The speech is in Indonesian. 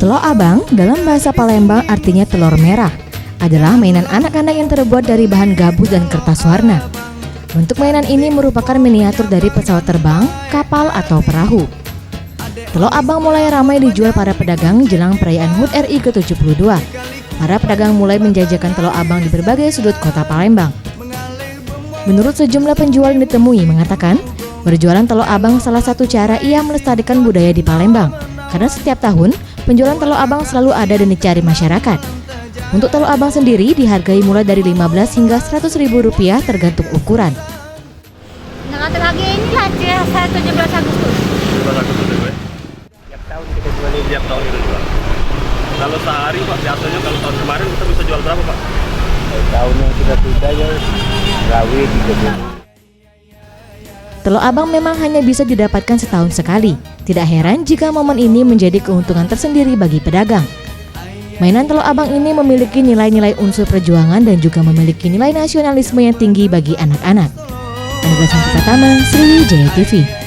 Telur abang dalam bahasa Palembang artinya telur merah, adalah mainan anak-anak yang terbuat dari bahan gabus dan kertas warna. Bentuk mainan ini merupakan miniatur dari pesawat terbang, kapal atau perahu. Telur abang mulai ramai dijual para pedagang jelang perayaan HUT RI ke-72. Para pedagang mulai menjajakan telur abang di berbagai sudut kota Palembang. Menurut sejumlah penjual yang ditemui mengatakan, berjualan telur abang salah satu cara ia melestarikan budaya di Palembang. Karena setiap tahun, penjualan telur abang selalu ada dan dicari masyarakat. Untuk telur abang sendiri dihargai mulai dari 15 hingga 100 ribu rupiah tergantung ukuran. Nah, lagi ini lah saya 17 Agustus. 17 Agustus ya, Pak? Tiap tahun kita jual ini. Tiap tahun kita jual. Kalau sehari Pak, biasanya kalau tahun kemarin kita bisa jual berapa Pak? Tahun yang sudah ya rawit gitu. Telur abang memang hanya bisa didapatkan setahun sekali. Tidak heran jika momen ini menjadi keuntungan tersendiri bagi pedagang. Mainan telur abang ini memiliki nilai-nilai unsur perjuangan dan juga memiliki nilai nasionalisme yang tinggi bagi anak-anak. Anugerah Pratama, Sriwijaya TV.